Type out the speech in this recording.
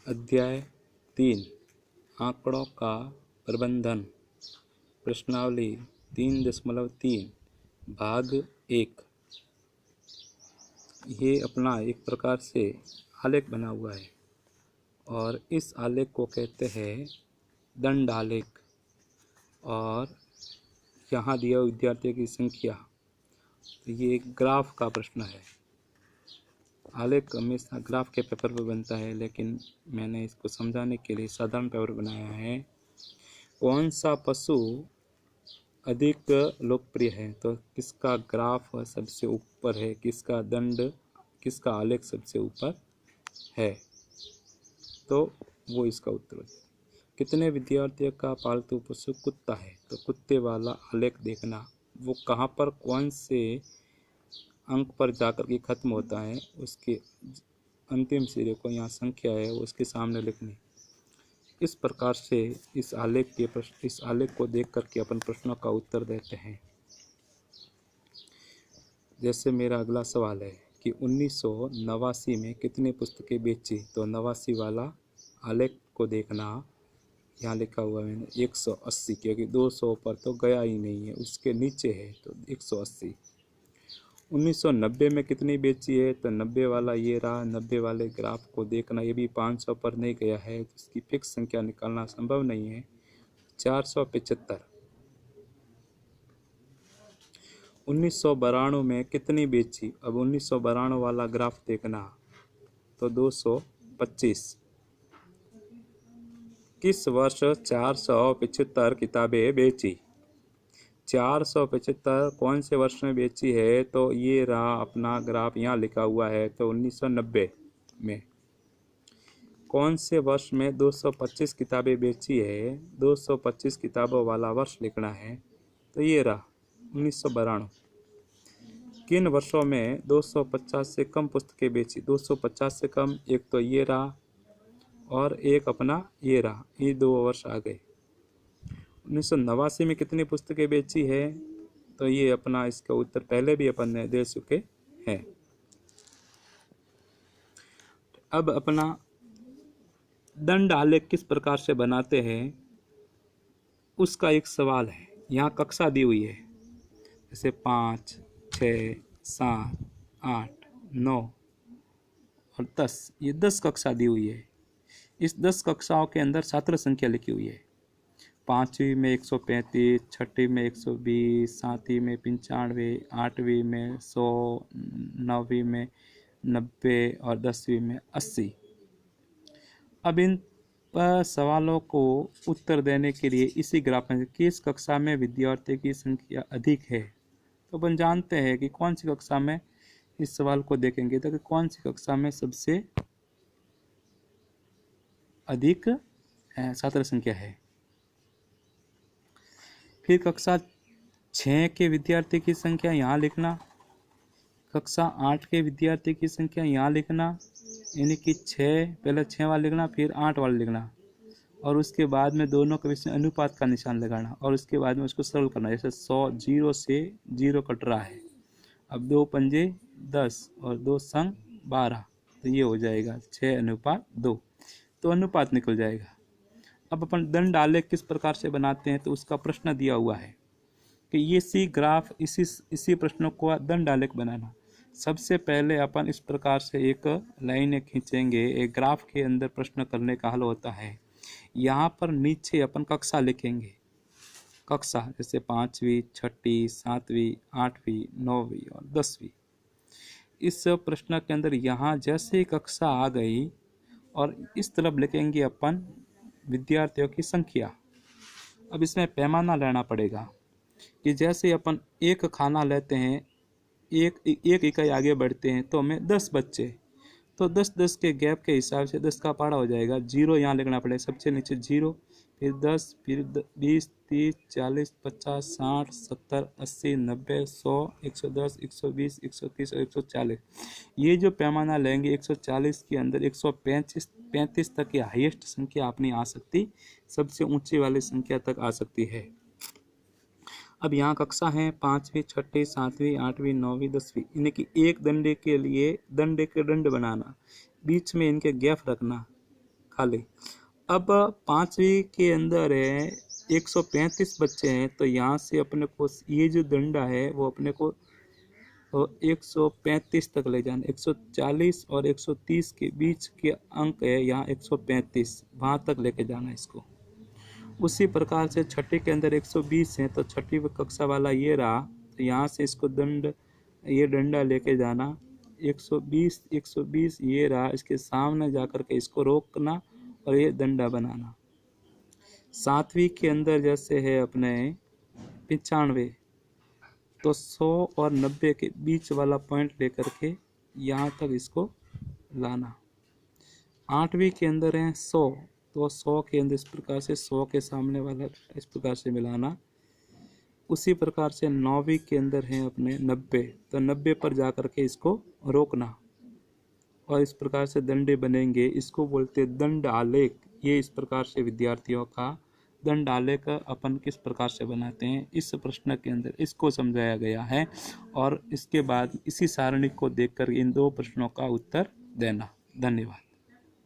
अध्याय 3 आंकड़ों का प्रबंधन प्रश्नावली 3.3 भाग 1। ये अपना एक प्रकार से आलेख बना हुआ है और इस आलेख को कहते हैं दंड आलेख। और यहाँ दिया विद्यार्थियों की संख्या, तो ये एक ग्राफ का प्रश्न है। आलेख हमेशा ग्राफ के पेपर पर बनता है, लेकिन मैंने इसको समझाने के लिए साधारण पेपर बनाया है। कौन सा पशु अधिक लोकप्रिय है, तो किसका ग्राफ सबसे ऊपर है, किसका आलेख सबसे ऊपर है, तो वो इसका उत्तर है। कितने विद्यार्थियों का पालतू पशु कुत्ता है, तो कुत्ते वाला आलेख देखना, वो कहाँ पर कौन से अंक पर जाकर के खत्म होता है, उसके अंतिम सिरे को यहाँ संख्या है उसके सामने लिखनी। इस प्रकार से इस आलेख को देख करके अपन प्रश्नों का उत्तर देते हैं। जैसे मेरा अगला सवाल है कि 1989 में कितनी पुस्तकें बेची, तो 89 वाला आलेख को देखना। यहाँ लिखा हुआ मैंने 180, क्योंकि 200 पर तो गया ही नहीं है, उसके नीचे है, तो 180। 1990 में कितनी बेची है, तो 90 वाला ये रहा। 90 वाले ग्राफ को देखना, ये भी 500 पर नहीं गया है, तो इसकी फिक्स संख्या निकालना संभव नहीं है। 475। 1992 में कितनी बेची, अब 1992 वाला ग्राफ देखना, तो 225। किस वर्ष 475 किताबें बेची, 475 कौन से वर्ष में बेची है, तो ये रहा अपना ग्राफ, यहाँ लिखा हुआ है, तो 1990 में। कौन से वर्ष में 225 किताबें बेची है, 225 किताबों वाला वर्ष लिखना है, तो ये रहा 1992। किन वर्षों में 250 से कम पुस्तकें बेची, 250 से कम, एक तो ये रहा और एक अपना ये रहा, ये 2 वर्ष आ गए। 1989 में कितनी पुस्तकें बेची है, तो ये अपना इसका उत्तर पहले भी अपन ने दे चुके हैं। अब अपना दंड आलेख किस प्रकार से बनाते हैं, उसका एक सवाल है। यहाँ कक्षा दी हुई है, जैसे 5, 6, 7, 8, 9 और 10, ये 10 कक्षा दी हुई है। इस 10 कक्षाओं के अंदर छात्र संख्या लिखी हुई है। 5वीं में 135, 6वीं में 120, 7वीं में 95, 8वीं में 100, 9वीं में 90 और 10वीं में 80। अब इन पर सवालों को उत्तर देने के लिए इसी ग्राफ में किस कक्षा में विद्यार्थियों की संख्या अधिक है, तो अपन जानते हैं कि कौन सी कक्षा में इस सवाल को देखेंगे तो कौन सी कक्षा में सबसे अधिक छात्र संख्या है। फिर कक्षा 6 के विद्यार्थी की संख्या यहाँ लिखना, कक्षा 8 के विद्यार्थी की संख्या यहाँ लिखना, यानी कि 6 पहले 6 वाला लिखना, फिर 8 वाला लिखना, और उसके बाद में दोनों के बीच में अनुपात का निशान लगाना, और उसके बाद में उसको सरल करना। जैसे 100 0 से 0 कट रहा है, अब 2 पंजे 10 और 2 संग 12, तो ये हो जाएगा 6:2, तो अनुपात निकल जाएगा। अब अपन दंड आलेख किस प्रकार से बनाते हैं, तो उसका प्रश्न दिया हुआ है कि ये सी ग्राफ इसी प्रश्नों को दंड आलेख बनाना। सबसे पहले अपन इस प्रकार से एक लाइन खींचेंगे। एक ग्राफ के अंदर प्रश्न करने का हल होता है। यहाँ पर नीचे अपन कक्षा लिखेंगे, कक्षा जैसे 5वीं, 6वीं, 7वीं, 8वीं, 9वीं और 10वीं। इस प्रश्न के अंदर यहाँ जैसे ही कक्षा आ गई और इस तरफ लिखेंगे अपन विद्यार्थियों की संख्या। अब इसमें पैमाना लेना पड़ेगा कि जैसे अपन एक खाना लेते हैं, एक इकाई आगे बढ़ते हैं, तो हमें 10 बच्चे, तो 10-10 के गैप के हिसाब से 10 का पारा हो जाएगा। 0 यहाँ लिखना पड़ेगा, सबसे नीचे 0, फिर 10, फिर 20, 30, 40, 50, 60, 70, 80, 90, 100, 110, 120, 130 और 140। ये जो पैमाना लेंगे 140 के अंदर 135 तक की हाईएस्ट संख्या अपनी आ सकती, सबसे ऊंची वाली संख्या तक आ सकती है। अब यहाँ कक्षा है 5वीं, 6वीं, 7वीं, 8वीं, 9वीं, 10वीं, इन्हें कि एक डंडे के लिए दंड बनाना, बीच में इनके गैप रखना, खाली। अब पांचवी के अंदर है 135 बच्चे हैं, तो यहाँ से अपने को ये जो डंडा है वो अपने को 135 तक ले जाना। 140 और 130 के बीच के अंक है यहाँ 135, वहाँ तक लेके जाना इसको। उसी प्रकार से छठी के अंदर 120 है, तो छठी कक्षा वाला ये रहा, तो यहाँ से इसको ये डंडा लेके जाना। 120 ये रहा, इसके सामने जाकर के इसको रोकना और ये डंडा बनाना। सातवीं के अंदर जैसे है अपने 95, तो 100 और 90 के बीच वाला पॉइंट लेकर के यहाँ तक इसको लाना। आठवीं के अंदर है 100, तो 100 के अंदर इस प्रकार से 100 के सामने वाला इस प्रकार से मिलाना। उसी प्रकार से नौवीं के अंदर है अपने 90, तो 90 पर जा कर के इसको रोकना और इस प्रकार से डंडे बनेंगे। इसको बोलते हैं दंड आलेख। ये इस प्रकार से विद्यार्थियों का दंड आलेख अपन किस प्रकार से बनाते हैं, इस प्रश्न के अंदर इसको समझाया गया है। और इसके बाद इसी सारणी को देखकर इन दो प्रश्नों का उत्तर देना। धन्यवाद।